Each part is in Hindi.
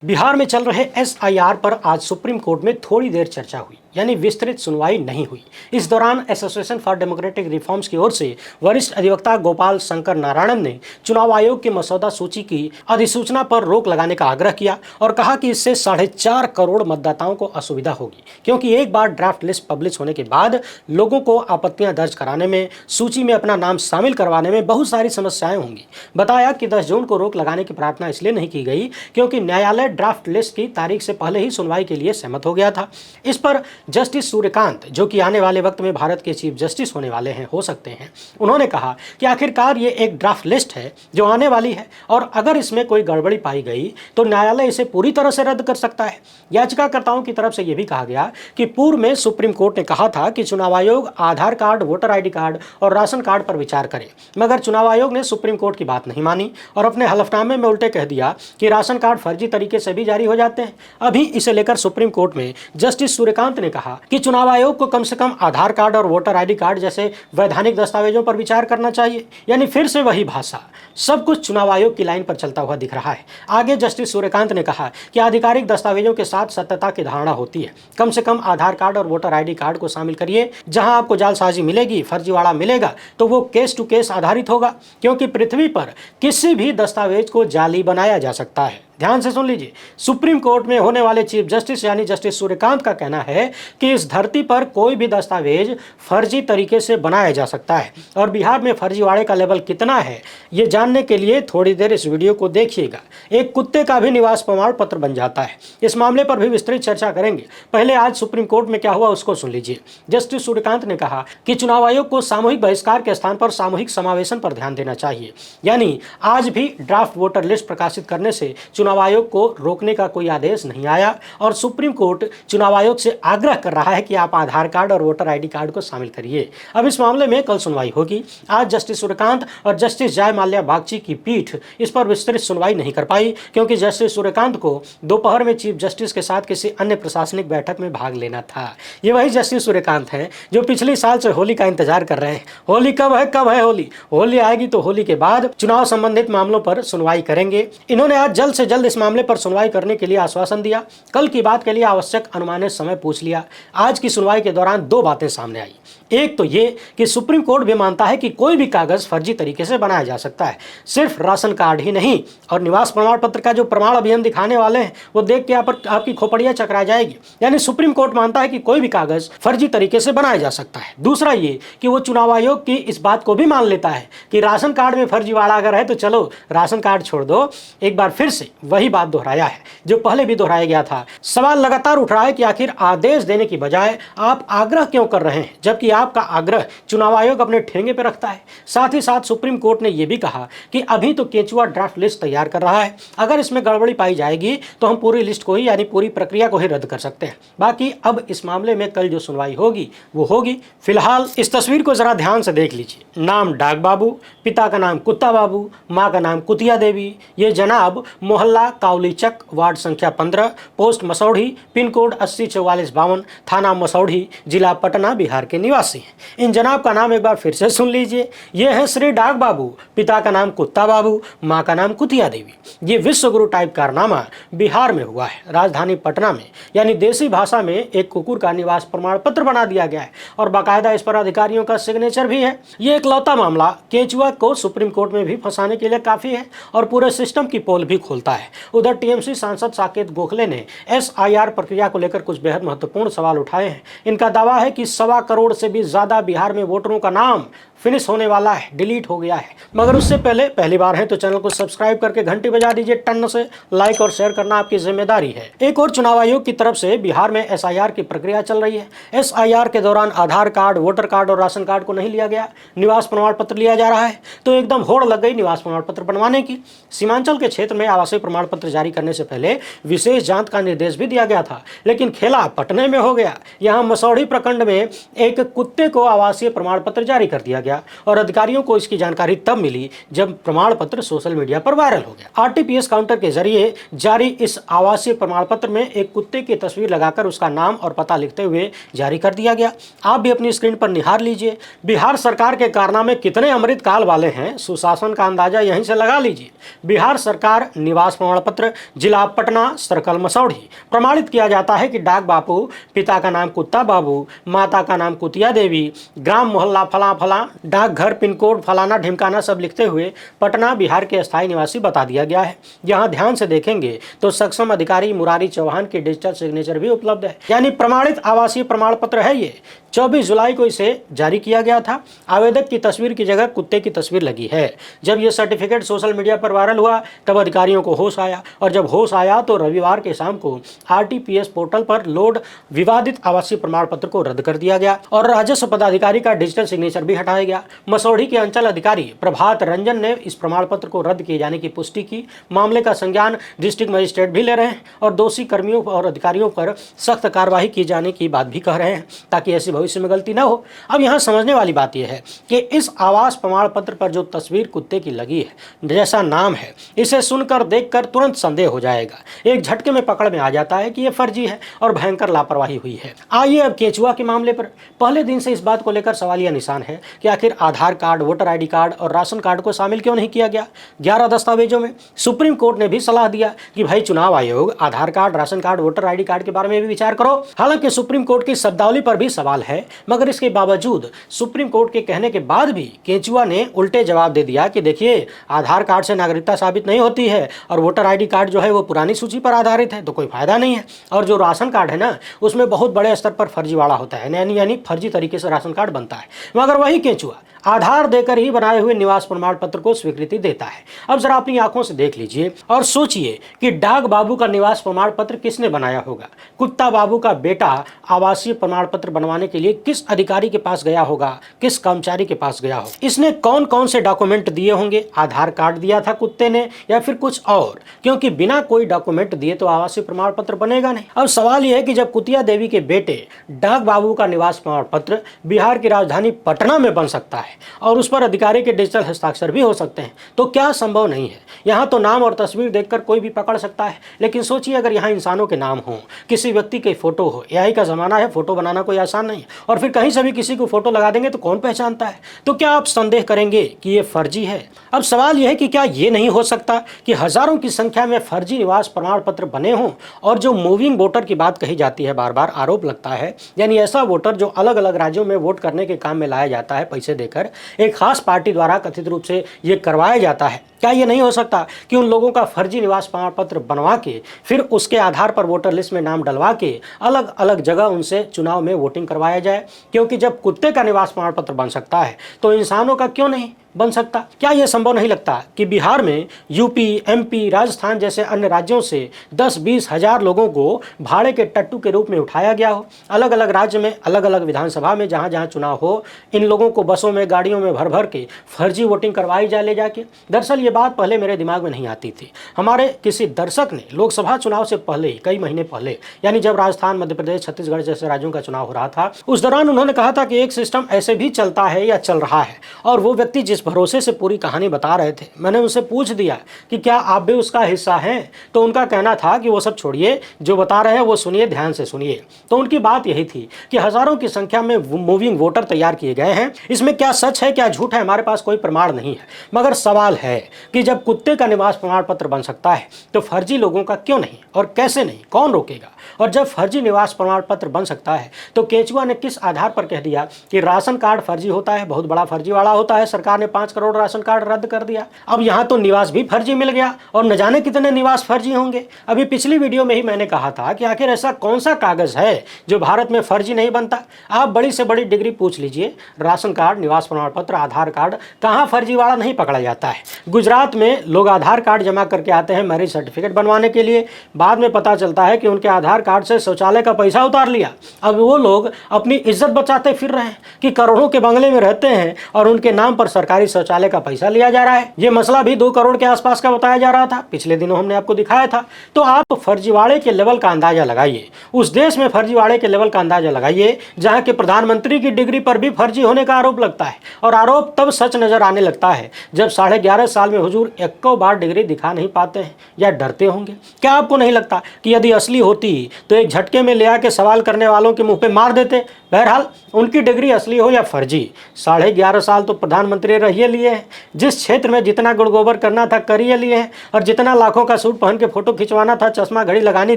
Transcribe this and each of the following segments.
बिहार में चल रहे एसआईआर पर आज सुप्रीम कोर्ट में थोड़ी देर चर्चा हुई, यानी विस्तृत सुनवाई नहीं हुई। इस दौरान एसोसिएशन फॉर डेमोक्रेटिक रिफॉर्म्स की ओर से वरिष्ठ अधिवक्ता गोपाल शंकर नारायणन ने चुनाव आयोग की मसौदा सूची की अधिसूचना पर रोक लगाने का आग्रह किया और कहा कि इससे 4.5 करोड़ मतदाताओं को असुविधा होगी, क्योंकि एक बार ड्राफ्ट लिस्ट पब्लिश होने के बाद लोगों को आपत्तियां दर्ज कराने में, सूची में अपना नाम शामिल करवाने में बहुत सारी समस्याएं होंगी। बताया कि 10 जून को रोक लगाने की प्रार्थना इसलिए नहीं की गई क्योंकि न्यायालय ड्राफ्ट लिस्ट की तारीख से पहले ही सुनवाई के लिए सहमत हो गया था। इस पर जस्टिस सूर्यकांत, जो कि आने वाले वक्त में भारत के चीफ जस्टिस होने वाले हैं, हो सकते हैं, उन्होंने कहा कि आखिरकार ये एक ड्राफ्ट लिस्ट है जो आने वाली है और अगर इसमें कोई गड़बड़ी पाई गई तो न्यायालय इसे पूरी तरह से रद्द कर सकता है। याचिकाकर्ताओं की तरफ से यह भी कहा गया कि पूर्व में सुप्रीम कोर्ट ने कहा था कि चुनाव आयोग Aadhaar card, voter ID card और राशन कार्ड पर विचार करे, मगर चुनाव आयोग ने सुप्रीम कोर्ट की बात नहीं मानी और अपने हलफनामे में उल्टे कह दिया कि राशन कार्ड फर्जी तरीके से भी जारी हो जाते हैं। अभी इसे लेकर सुप्रीम कोर्ट में जस्टिस सूर्यकांत ने कहा कि चुनाव आयोग को कम से कम आधार कार्ड और वोटर आईडी कार्ड जैसे वैधानिक दस्तावेजों पर विचार करना चाहिए। यानी फिर से वही भाषा, सब कुछ चुनाव आयोग की लाइन पर चलता हुआ दिख रहा है। आगे जस्टिस सूर्यकांत ने कहा कि आधिकारिक दस्तावेजों के साथ सत्यता की धारणा होती है। कम से कम आधार कार्ड और वोटर आईडी कार्ड को शामिल करिए। जहां आपको जालसाजी मिलेगी, फर्जीवाड़ा मिलेगा, तो वो केस टू केस आधारित होगा, क्योंकि पृथ्वी पर किसी भी दस्तावेज को जाली बनाया जा सकता है। ध्यान से सुन लीजिए, सुप्रीम कोर्ट में होने वाले चीफ जस्टिस यानी जस्टिस सूर्यकांत का कहना है कि इस धरती पर कोई भी दस्तावेज फर्जी तरीके से बनाया जा सकता है और बिहार में फर्जीवाड़े का लेवल कितना है ये जानने के लिए थोड़ी देर इस वीडियो को देखिएगा। एक कुत्ते का भी निवास प्रमाण पत्र बन जाता है। इस मामले पर भी विस्तृत चर्चा करेंगे। पहले आज सुप्रीम कोर्ट में क्या हुआ उसको सुन लीजिए। जस्टिस सूर्यकांत ने कहा कि चुनाव आयोग को सामूहिक बहिष्कार के स्थान पर सामूहिक समावेशन पर ध्यान देना चाहिए। यानी आज भी ड्राफ्ट वोटर लिस्ट प्रकाशित करने से चुनाव आयोग को रोकने का कोई आदेश नहीं आया और सुप्रीम कोर्ट चुनाव आयोग से आग्रह कर रहा है कि आप आधार कार्ड और वोटर आईडी कार्ड को शामिल करिए। अब इस मामले में कल सुनवाई होगी। आज जस्टिस सूर्यकांत और जस्टिस जय माल्या बागची की पीठ इस पर विस्तृत सुनवाई नहीं कर पाई, क्योंकि जस्टिस सूर्यकांत को दोपहर में चीफ जस्टिस के साथ किसी अन्य प्रशासनिक बैठक में भाग लेना था। ये वही जस्टिस सूर्यकांत हैं जो पिछले साल से होली का इंतजार कर रहे हैं। होली कब है होली? होली आएगी तो होली के बाद चुनाव संबंधित मामलों पर सुनवाई करेंगे। इन्होंने आज जल्द से जल्द इस मामले पर सुनवाई करने के लिए आश्वासन दिया। कल की बात के लिए आवश्यक अनुमानित समय पूछ लिया। आज की सुनवाई के दौरान 2 बातें सामने आई। एक तो ये कि सुप्रीम कोर्ट भी मानता है कि कोई भी कागज फर्जी तरीके से बनाया जा सकता है। सिर्फ राशन कार्ड ही नहीं, और निवास प्रमाण पत्र का जो प्रमाण अभियान दिखाने वाले हैं वो देख के आपकी खोपड़ियां चकरा जाएगी। यानी सुप्रीम कोर्ट मानता है कि कोई भी कागज फर्जी तरीके से बनाया जा सकता है। दूसरा ये कि वो चुनाव आयोग की इस बात को भी मान लेता है कि राशन कार्ड में फर्जीवाड़ा अगर है तो चलो राशन कार्ड छोड़ दो। एक बार फिर से वही बात दोहराया है जो पहले भी दोहराया गया था। सवाल लगातार उठ रहा है कि आखिर आदेश देने की बजाय आप आग्रह क्यों कर रहे हैं, जबकि आपका आग्रह चुनाव आयोग अपने ठेंगे पर रखता है। साथ ही साथ सुप्रीम कोर्ट ने यह भी कहा कि अभी तो केंचुआ ड्राफ्ट लिस्ट तैयार कर रहा है, अगर इसमें गड़बड़ी पाई जाएगी तो हम पूरी लिस्ट को ही, यानी पूरी प्रक्रिया को ही रद्द कर सकते हैं। बाकी अब इस मामले में कल जो सुनवाई होगी वो होगी। फिलहाल इस तस्वीर को जरा ध्यान से देख लीजिए। नाम डाक बाबू, पिता का नाम कुत्ता बाबू, माँ का नाम कुतिया देवी। ये जनाब मोहल्ला काउलीचक, वार्ड संख्या 15, पोस्ट मसौढ़ी, पिन कोड 804452, थाना मसौढ़ी, जिला पटना, बिहार के निवासी हैं। इन जनाब का नाम एक बार फिर से सुन लीजिए। ये है श्री डाक बाबू, पिता का नाम कुत्ता बाबू, माँ का नाम कुतिया देवी। ये विश्वगुरु टाइप कारनामा बिहार में हुआ है, राजधानी पटना में। यानी देसी भाषा में एक कुकुर का निवास प्रमाण पत्र बना दिया गया है और बाकायदा इस पर अधिकारियों का सिग्नेचर भी है। ये इकलौता मामला केंचुआ को सुप्रीम कोर्ट में भी फंसाने के लिए काफी है और पूरे सिस्टम की पोल भी खोलता है। उधर टीएमसी सांसद साकेत गोखले ने एसआईआर प्रक्रिया को लेकर कुछ बेहद महत्वपूर्ण सवाल उठाए हैं। इनका दावा है कि 1.25 करोड़ से भी ज्यादा बिहार में वोटरों का नाम फिनिश होने वाला है, डिलीट हो गया है। मगर उससे पहले पहली बार है तो चैनल को सब्सक्राइब करके घंटी बजा दीजिए टन से। लाइक और शेयर करना आपकी जिम्मेदारी है। एक और चुनाव आयोग की तरफ से बिहार में एसआईआर की प्रक्रिया चल रही है। एसआईआर के दौरान आधार कार्ड, वोटर कार्ड और राशन कार्ड को नहीं लिया गया, निवास प्रमाण पत्र लिया जा रहा है। तो एकदम होड़ लग गई निवास प्रमाण पत्र बनवाने की। सीमांचल के क्षेत्र में आवासीय प्रमाण पत्र जारी करने से पहले विशेष जांच का निर्देश भी दिया गया था, लेकिन खेला पटने में हो गया। यहाँ मसौढ़ी प्रखंड में एक कुत्ते को आवासीय प्रमाण पत्र जारी कर दिया गया और अधिकारियों को इसकी जानकारी तब मिली जब प्रमाण पत्र सोशल मीडिया पर वायरल हो गया। आरटीपीएस काउंटर के जरिए जारी इस आवासीय प्रमाण पत्र में एक कुत्ते की तस्वीर लगाकर उसका नाम और पता लिखते हुए जारी कर दिया गया। आप भी अपनी स्क्रीन पर निहार लीजिए। बिहार सरकार के कारनामे कितने अमृत काल वाले हैं, सुशासन का अंदाजा यहीं से लगा लीजिए। बिहार सरकार निवास प्रमाण पत्र, जिला पटना, सर्कल मसौढ़ी। प्रमाणित किया जाता है कि डाक बापू, पिता का नाम कुत्ता बाबू, माता का नाम कुतिया देवी, ग्राम मोहल्ला फला फला, डाकघर, पिन कोड फलाना ढिमकाना सब लिखते हुए पटना बिहार के अस्थायी निवासी बता दिया गया है। यहाँ ध्यान से देखेंगे तो सक्षम अधिकारी मुरारी चौहान की डिजिटल सिग्नेचर भी उपलब्ध है, यानी प्रमाणित आवासीय प्रमाण पत्र है ये। 24 जुलाई को इसे जारी किया गया था। आवेदक की तस्वीर की जगह कुत्ते की तस्वीर लगी है। जब यह सर्टिफिकेट सोशल मीडिया पर वायरल हुआ तब अधिकारियों को होश आया, और जब होश आया तो रविवार के शाम को आरटीपीएस पोर्टल पर लोड विवादित आवासीय प्रमाण पत्र को रद्द कर दिया गया और राजस्व पदाधिकारी का डिजिटल सिग्नेचर भी हटाया गया। मसौढ़ी के अंचल अधिकारी प्रभात रंजन ने इस प्रमाण पत्र को रद्द किए जाने की पुष्टि की। मामले का संज्ञान डिस्ट्रिक्ट मजिस्ट्रेट भी ले रहे हैं और दोषी कर्मियों और अधिकारियों पर सख्त कार्रवाई की जाने की बात भी कह रहे हैं, ताकि ऐसी भविष्य में गलती न हो। अब यहाँ समझने वाली बात यह है कि इस आवास प्रमाण पत्र पर जो तस्वीर कुत्ते की लगी है, जैसा नाम है, इसे सुनकर देखकर तुरंत संदेह हो जाएगा। एक झटके में पकड़ में आ जाता है कि यह फर्जी है और भयंकर लापरवाही हुई है। आइए अब केंचुआ के मामले पर। पहले दिन से इस बात को लेकर सवालिया निशान है कि आखिर आधार कार्ड, वोटर आईडी कार्ड और राशन कार्ड को शामिल क्यों नहीं किया गया 11 दस्तावेजों में। सुप्रीम कोर्ट ने भी सलाह दिया कि भाई चुनाव आयोग Aadhaar card, ration card, voter ID card के बारे में भी विचार करो। हालांकि सुप्रीम कोर्ट की शब्दावली पर भी सवाल है, मगर इसके बावजूद सुप्रीम कोर्ट के कहने के बाद भी केंचुआ ने उल्टे जवाब दे दिया कि देखिए, आधार कार्ड से नागरिकता साबित नहीं होती है और वोटर आईडी कार्ड जो है वो पुरानी सूची पर आधारित है, तो कोई फायदा नहीं है। और जो राशन कार्ड है ना, उसमें बहुत बड़े स्तर पर फर्जीवाड़ा होता है, यानी फर्जी तरीके से राशन कार्ड बनता है। मगर वही केंचुआ आधार देकर ही बनाए हुए निवास प्रमाण पत्र को स्वीकृति देता है। अब जरा अपनी आंखों से देख लीजिए और सोचिए कि डाक बाबू का निवास प्रमाण पत्र किसने बनाया होगा। कुत्ता बाबू का बेटा आवासीय प्रमाण पत्र बनवाने के लिए किस अधिकारी के पास गया होगा, किस कर्मचारी के पास गया होगा, इसने कौन कौन से डॉक्यूमेंट दिए होंगे। आधार कार्ड दिया था कुत्ते ने या फिर कुछ और, क्योंकि बिना कोई डॉक्यूमेंट दिए तो आवासीय प्रमाण पत्र बनेगा नहीं। अब सवाल यह है कि जब कुतिया देवी के बेटे डाक बाबू का निवास प्रमाण पत्र बिहार की राजधानी पटना में बन सकता है और उस पर अधिकारी के डिजिटल हस्ताक्षर भी हो सकते हैं, तो क्या संभव नहीं है। यहाँ तो नाम और तस्वीर देखकर कोई भी पकड़ सकता है, लेकिन सोचिए अगर यहाँ इंसानों के नाम हो, किसी व्यक्ति की फोटो हो। एआई का जमाना है, फोटो बनाना कोई आसान नहीं है, और फिर कहीं से भी किसी को फोटो लगा देंगे तो कौन पहचानता है। तो क्या आप संदेह करेंगे कि ये फर्जी है। अब सवाल यह है कि क्या ये नहीं हो सकता कि हजारों की संख्या में फर्जी निवास प्रमाण पत्र बने हों, और जो मूविंग वोटर की बात कही जाती है, बार बार आरोप लगता है, यानी ऐसा वोटर जो अलग अलग राज्यों में वोट करने के काम में लाया जाता है पैसे देकर, एक खास पार्टी द्वारा कथित रूप से ये करवाया जाता है। क्या ये नहीं हो सकता कि उन लोगों का फर्जी निवास प्रमाण पत्र बनवा के फिर उसके आधार पर वोटर लिस्ट में नाम डलवा के अलग अलग जगह उनसे चुनाव में वोटिंग करवाया जाए। क्योंकि जब कुत्ते का निवास प्रमाण पत्र बन सकता है तो इंसानों का क्यों नहीं बन सकता। क्या यह संभव नहीं लगता कि बिहार में यूपी, एमपी, राजस्थान जैसे अन्य राज्यों से 10-20 हजार लोगों को भाड़े के टट्टू के रूप में उठाया गया हो। अलग अलग राज्य में, अलग अलग विधानसभा में जहां जहां चुनाव हो, इन लोगों को बसों में, गाड़ियों में भर भर के फर्जी वोटिंग करवाई जाए ले जाके। दरअसल ये बात पहले मेरे दिमाग में नहीं आती थी। हमारे किसी दर्शक ने लोकसभा चुनाव से पहले, कई महीने पहले, यानी जब राजस्थान, मध्य प्रदेश, छत्तीसगढ़ जैसे राज्यों का चुनाव हो रहा था, उस दौरान उन्होंने कहा था कि एक सिस्टम ऐसे भी चलता है या चल रहा है, और वो व्यक्ति जिस भरोसे से पूरी कहानी बता रहे थे, मैंने उनसे पूछ दिया कि क्या आप भी उसका हिस्सा हैं, तो उनका कहना था कि वो सब छोड़िए, जो बता रहे हैं वो सुनिए, ध्यान से सुनिए। तो उनकी बात यही थी कि हजारों की संख्या में मूविंग वोटर तैयार किए गए हैं। इसमें क्या सच है, क्या झूठ है, हमारे पास कोई प्रमाण नहीं है। मगर सवाल है कि जब कुत्ते का निवास प्रमाण पत्र बन सकता है तो फर्जी लोगों का क्यों नहीं, और कैसे नहीं, कौन रोकेगा। और जब फर्जी निवास प्रमाण पत्र बन सकता है तो केंचुआ ने किस आधार पर कह दिया कि राशन कार्ड फर्जी होता है, बहुत बड़ा फर्जीवाड़ा होता है, सरकार ने 5 करोड़ राशन कार्ड रद्द कर दिया। अब यहाँ तो निवास भी फर्जी मिल गया, और न जाने कितने निवास फर्जी होंगे। अभी पिछली वीडियो में ही मैंने कहा था कि आखिर ऐसा कौन सा कागज है जो भारत में फर्जी नहीं बनता। आप बड़ी से बड़ी डिग्री पूछ लीजिए, राशन कार्ड, निवास प्रमाण पत्र, आधार कार्ड, कहाँ फर्जीवाड़ा नहीं पकड़ा जाता है। गुजरात गुजरात में लोग आधार कार्ड जमा करके आते हैं मैरिज सर्टिफिकेट बनवाने के लिए, बाद में पता चलता है कि उनके आधार कार्ड से शौचालय का पैसा उतार लिया। अब वो लोग अपनी इज्जत बचाते फिर रहे हैं कि करोड़ों के बंगले में रहते हैं और उनके नाम पर सरकारी शौचालय का पैसा लिया जा रहा है। ये मसला भी 2 करोड़ के आसपास का बताया जा रहा था, पिछले दिनों हमने आपको दिखाया था। तो आप फर्जीवाड़े के लेवल का अंदाजा लगाइए, उस देश में फर्जीवाड़े के लेवल का अंदाजा लगाइए जहां के प्रधानमंत्री की डिग्री पर भी फर्जी होने का आरोप लगता है। और आरोप तब सच नजर आने लगता है जब 11.5 साल में हुजूर 1 बार डिग्री दिखा नहीं पाते हैं या डरते होंगे। क्या आपको नहीं लगता कि यदि असली होती तो एक झटके में ले आके सवाल करने वालों के मुंह पे मार देते? बहरहाल उनकी डिग्री असली हो या फर्जी, 11.5 साल तो प्रधानमंत्री रहिए लिए हैं। जिस क्षेत्र में जितना गुड़ गोबर करना था करिए लिए हैं, और जितना लाखों का सूट पहन के फोटो खिंचवाना था, चश्मा घड़ी लगानी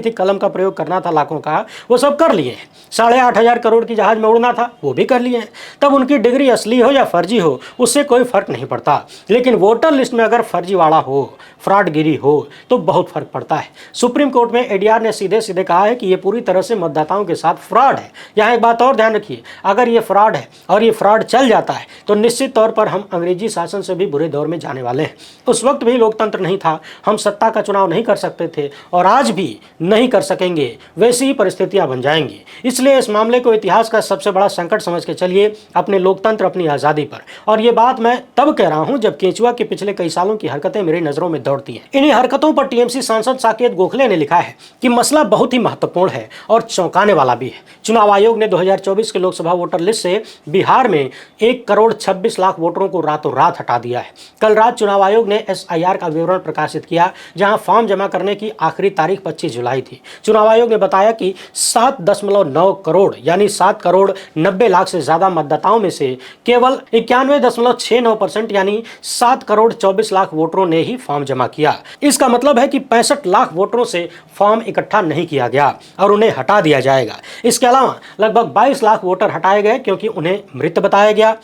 थी, कलम का प्रयोग करना था लाखों का, वो सब कर लिए हैं। 8,500 करोड़ की जहाज में उड़ना था, वो भी कर लिए हैं। तब उनकी डिग्री असली हो या फर्जी हो, उससे कोई फर्क नहीं पड़ता। लेकिन वोटर लिस्ट में अगर फर्जीवाड़ा हो, फ्रॉडगिरी हो, तो बहुत फर्क पड़ता है। सुप्रीम कोर्ट में एडीआर ने सीधे सीधे कहा है कि ये पूरी तरह से मतदाताओं के साथ फ्रॉड है। यहाँ एक बात और ध्यान रखिए, अगर ये फ्रॉड है और ये फ्रॉड चल जाता है तो निश्चित तौर पर हम अंग्रेजी शासन से भी बुरे दौर में जाने वाले हैं। उस वक्त भी लोकतंत्र नहीं था, हम सत्ता का चुनाव नहीं कर सकते थे और आज भी नहीं कर सकेंगे, वैसी ही परिस्थितियां बन जाएंगी। इसलिए इस मामले को इतिहास का सबसे बड़ा संकट समझ के चलिए, अपने लोकतंत्र, अपनी आज़ादी पर। और ये बात मैं तब कह रहा हूं जब केंचुआ के पिछले कई सालों की हरकतें मेरी नज़रों में दौड़ती हैं। इन्हीं हरकतों पर टीएमसी सांसद साकेत गोखले ने लिखा है कि मसला बहुत ही महत्वपूर्ण है और चौंकाने वाला भी है। चुनाव आयोग ने 2024 के लोकसभा वोटर लिस्ट से बिहार में 1 करोड़ 26 लाख वोटरों को रातों रात हटा दिया है। कल रात चुनाव आयोग ने SIR का विवरण प्रकाशित किया, जहां फॉर्म जमा करने की आखिरी तारीख 25 जुलाई थी। चुनाव आयोग ने बताया कि 7.9 करोड़ यानी 7 करोड़ 90 लाख से ज्यादा मतदाताओं में से केवल 91.69% यानी 7 करोड़ 24 लाख वोटरों ने ही फॉर्म जमा किया। इसका मतलब है कि 65 लाख वोटरों से फॉर्म इकट्ठा नहीं किया गया और उन्हें हटा दिया जाएगा। इसके अलावा लगभग 22 लाख वोटर हटाए गए क्योंकि उन्हें मृत बताया गया।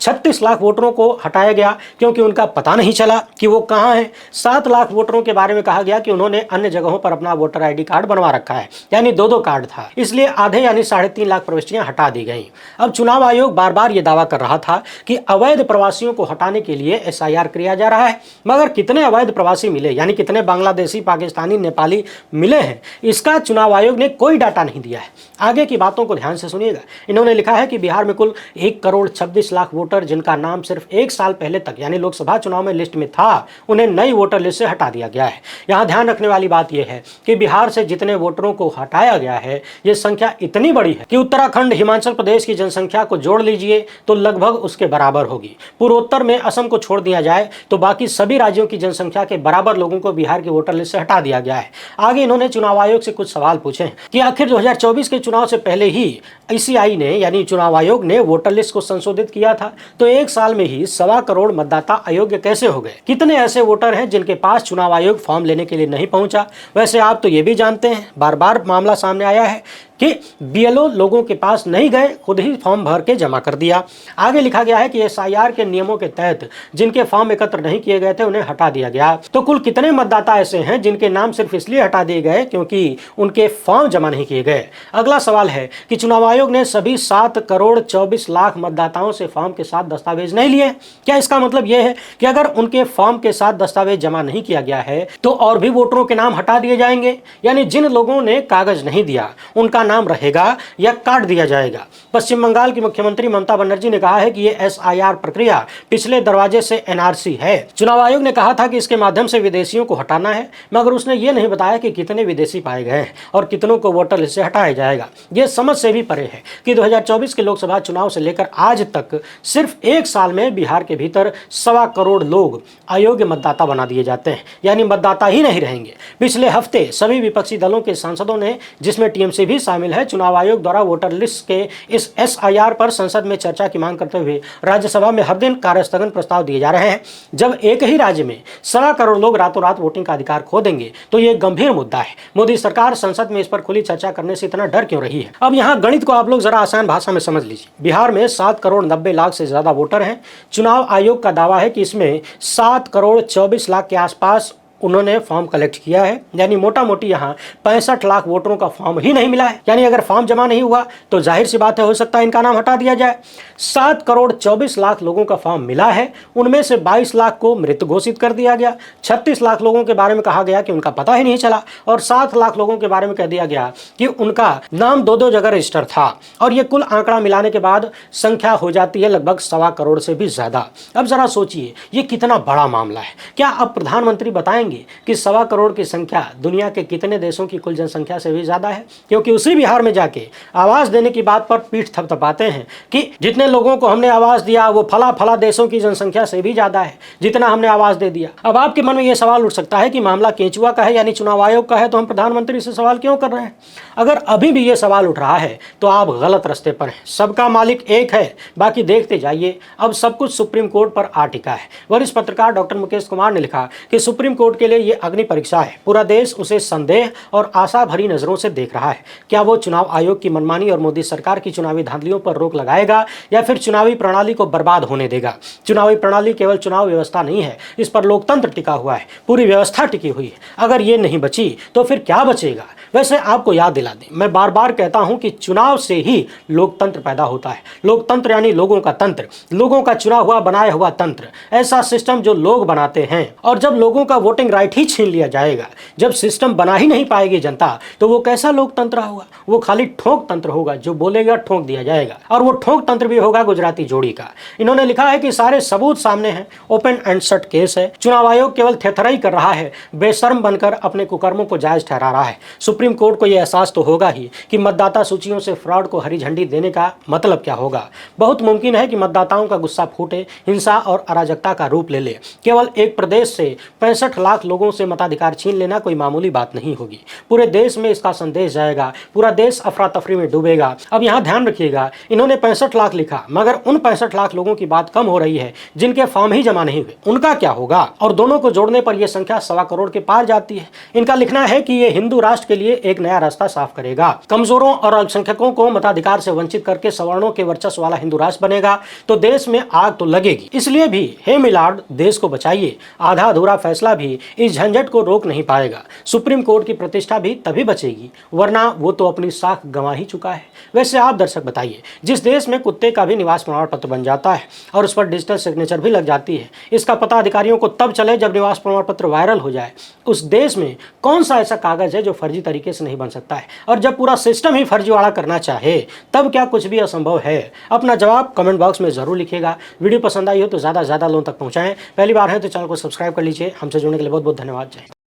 36 लाख वोटरों को हटाया गया क्योंकि उनका पता नहीं चला कि वो कहाँ हैं। 7 लाख वोटरों के बारे में कहा गया कि उन्होंने अन्य जगहों पर अपना वोटर ID कार्ड बनवा रखा है, यानी 2 कार्ड था, इसलिए आधे यानी 3.5 लाख प्रविष्टियां हटा दी गईं। अब चुनाव आयोग बार बार ये दावा कर रहा था कि अवैध प्रवासियों को हटाने के लिए SIR किया जा रहा है, मगर कितने अवैध प्रवासी मिले, यानी कितने बांग्लादेशी, पाकिस्तानी, नेपाली मिले हैं, इसका चुनाव आयोग ने कोई डाटा नहीं दिया है। आगे की बातों को ध्यान से सुनिएगा। इन्होंने लिखा है कि बिहार में कुल 1 करोड़ 26 लाख वोटर जिनका नाम सिर्फ 1 साल पहले तक यानी लोकसभा चुनाव में लिस्ट में था, उन्हें नई वोटर लिस्ट से हटा दिया गया है। यहाँ ध्यान रखने वाली बात यह है कि बिहार से जितने वोटरों को हटाया गया है, ये संख्या इतनी बड़ी है कि उत्तराखंड, हिमाचल प्रदेश की जनसंख्या को जोड़ लीजिए तो लगभग उसके बराबर होगी। पूर्वोत्तर में असम को छोड़ दिया जाए तो बाकी सभी राज्यों की जनसंख्या के बराबर लोगों को बिहार की वोटर लिस्ट से हटा दिया गया है। आगे इन्होंने चुनाव आयोग से कुछ सवाल पूछे कि आखिर 2024 के चुनाव से पहले ही ICI ने यानी चुनाव आयोग ने वोटर लिस्ट को संशोधित किया था, तो 1 साल में ही 1.25 करोड़ मतदाता अयोग्य कैसे हो गए? कितने ऐसे वोटर हैं जिनके पास चुनाव आयोग फॉर्म लेने के लिए नहीं पहुंचा? वैसे आप तो ये भी जानते हैं, बार बार मामला सामने आया है कि BLO लोगों के पास नहीं गए, खुद ही फॉर्म भर के जमा कर दिया। आगे लिखा गया है कि SIR के नियमों के तहत जिनके फॉर्म एकत्र नहीं किए गए थे उन्हें हटा दिया गया। तो कुल कितने मतदाता ऐसे हैं जिनके नाम सिर्फ इसलिए हटा दिए गए क्योंकि उनके फॉर्म जमा नहीं किए गए? अगला सवाल है कि चुनाव आयोग ने सभी 7 करोड़ 24 लाख मतदाताओं से फॉर्म के साथ दस्तावेज नहीं लिए। क्या इसका मतलब यह है कि अगर उनके फॉर्म के साथ दस्तावेज जमा नहीं किया गया है तो और भी वोटरों के नाम हटा दिए जाएंगे? यानी जिन लोगों ने कागज नहीं दिया उनका नाम रहेगा या काट दिया जाएगा? पश्चिम बंगाल की मुख्यमंत्री ममता बनर्जी ने कहा है कि यह SIR प्रक्रिया पिछले दरवाजे से NRC है। चुनाव आयोग ने कहा था कि इसके माध्यम से विदेशियों को हटाना है, मगर उसने ये नहीं बताया कि कितने विदेशी पाए गए हैं और कितनों को वोटर लिस्ट से हटाया जाएगा। यह समझ से भी परे है कि 2024 के लोकसभा चुनाव से लेकर आज तक सिर्फ 1 साल में बिहार के भीतर 1.25 करोड़ लोग अयोग्य मतदाता बना दिए जाते हैं, यानी मतदाता ही नहीं रहेंगे। पिछले हफ्ते सभी विपक्षी दलों के सांसदों ने, जिसमें TMC भी शामिल है, चुनाव आयोग द्वारा वोटर लिस्ट के इस SIR पर संसद में चर्चा की मांग करते हुए राज्यसभा में हर दिन कार्यस्थगन प्रस्ताव दिए जा रहे हैं। जब एक ही राज्य में 1.25 करोड़ लोग रातों रात वोटिंग का अधिकार खो देंगे तो ये गंभीर मुद्दा है। मोदी सरकार संसद में इस पर खुली चर्चा करने से इतना डर क्यों रही है? अब यहाँ गणित को आप लोग जरा आसान भाषा में समझ लीजिए। बिहार में 7 करोड़ 90 लाख से ज्यादा वोटर हैं। चुनाव आयोग का दावा है कि इसमें 7 करोड़ 24 लाख के आसपास उन्होंने फॉर्म कलेक्ट किया है, यानी मोटा मोटी यहाँ 65 लाख वोटरों का फॉर्म ही नहीं मिला है। यानी अगर फॉर्म जमा नहीं हुआ तो जाहिर सी बात है, हो सकता है इनका नाम हटा दिया जाए। 7 करोड़ 24 लाख लोगों का फॉर्म मिला है, उनमें से 22 लाख को मृत घोषित कर दिया गया। 36 लाख लोगों के बारे में कहा गया कि उनका पता ही नहीं चला, और 7 लाख लोगों के बारे में कह दिया गया कि उनका नाम दो जगह रजिस्टर था। और ये कुल आंकड़ा मिलाने के बाद संख्या हो जाती है लगभग 1.25 करोड़ से भी ज्यादा। अब जरा सोचिए, ये कितना बड़ा मामला है। क्या अब प्रधानमंत्री बताएंगे कि 1.25 करोड़ की संख्या दुनिया के कितने देशों की कुल जनसंख्या से भी ज्यादा है? क्योंकि उसी बिहार में जाके आवाज देने की बात पर पीठ थपथपाते हैं कि जितने लोगों को हमने आवाज दिया वो फला फला देशों की जनसंख्या से भी ज्यादा है जितना हमने आवाज दे दिया। अब आपके मन में यह सवाल उठ सकता है कि मामला केंचुआ का है, यानी चुनाव आयोग का है, तो हम प्रधानमंत्री से सवाल क्यों कर रहे हैं? अगर अभी भी यह सवाल उठ रहा है तो आप गलत रास्ते पर हैं। सबका मालिक एक है, बाकी देखते जाइए। अब सब कुछ सुप्रीम कोर्ट पर आ टिका है। वरिष्ठ पत्रकार डॉक्टर मुकेश कुमार ने लिखा कि सुप्रीम कोर्ट के लिए यह अग्नि परीक्षा है। पूरा देश उसे संदेह और आशा भरी नजरों से देख रहा है। क्या वो चुनाव आयोग की मनमानी और मोदी सरकार की चुनावी धांधलियों पर रोक लगाएगा या फिर चुनावी प्रणाली को बर्बाद होने देगा? चुनावी प्रणाली केवल चुनाव व्यवस्था नहीं है, इस पर लोकतंत्र टिका हुआ है, पूरी व्यवस्था टिकी हुई है। अगर ये नहीं बची तो फिर क्या बचेगा? वैसे आपको याद दिला दें, मैं बार बार कहता हूं कि चुनाव से ही लोकतंत्र पैदा होता है। लोकतंत्र यानी लोगों का तंत्र, लोगों का चुना हुआ बनाया हुआ तंत्र, ऐसा सिस्टम जो लोग बनाते हैं। और जब लोगों का वोटिंग राइट ही छीन लिया जाएगा, जब सिस्टम बना ही नहीं पाएगी जनता, तो वो कैसा लोकतंत्र होगा? वो खाली ठोक तंत्र होगा, जो बोलेगा ठोक दिया जाएगा। और वो ठोक तंत्र भी होगा गुजराती जोड़ी का। इन्होंने लिखा है कि सारे सबूत सामने हैं, ओपन एंड शट केस है, चुनाव आयोग केवल थेथराई कर रहा है, बेशर्म बनकर अपने कुकर्मों को जायज ठहरा रहा है। सुप्रीम कोर्ट को यह एहसास तो होगा ही कि मतदाता सूचियों से फ्रॉड को हरी झंडी देने का मतलब क्या होगा। बहुत मुमकिन है कि मतदाताओं का गुस्सा फूटे, हिंसा और अराजकता का रूप ले ले। केवल एक प्रदेश से 65 लाख लोगों से मताधिकार छीन लेना कोई मामूली बात नहीं होगी। पूरे देश में इसका संदेश जाएगा, पूरा देश अफरा तफरी में डूबेगा। अब यहाँ ध्यान रखिएगा, इन्होंने 65 लाख लिखा, मगर उन 65 लाख लोगों की बात कम हो रही है जिनके फॉर्म ही जमा नहीं हुए। उनका क्या होगा? और दोनों को जोड़ने पर यह संख्या 1.25 करोड़ के पार जाती है। इनका लिखना है कि यह हिंदू राष्ट्र के लिए एक नया रास्ता साफ करेगा। कमजोरों और अल्पसंख्यकों को मताधिकार से वंचित करके सवर्णों के वर्चस्व वाला हिंदू राष्ट्र बनेगा तो देश में आग तो लगेगी। इसलिए भी हे मिलाड, देश को बचाइए। आधा अधूरा फैसला भी इस झंझट को रोक नहीं पाएगा। सुप्रीम कोर्ट की प्रतिष्ठा भी तभी बचेगी, वरना वो तो अपनी साख गंवा ही चुका है। वैसे आप दर्शक बताइए, जिस देश में कुत्ते का भी निवास प्रमाण पत्र बन जाता है और उस पर डिजिटल सिग्नेचर भी लग जाती है, इसका पता अधिकारियों को तब चले जब निवास प्रमाण पत्र वायरल हो जाए। उस देश में कौन सा ऐसा कागज है जो फर्जी तरीके से नहीं बन सकता है? और जब पूरा सिस्टम ही फर्जीवाड़ा करना चाहे तब क्या कुछ भी असंभव है? अपना जवाब कमेंट बॉक्स में जरूर लिखिएगा। वीडियो पसंद आई हो तो ज़्यादा लोगों तक पहुंचाएं। पहली बार है तो चैनल को सब्सक्राइब कर लीजिए। हमसे जुड़ने के लिए बहुत बहुत धन्यवाद। जय हिंद।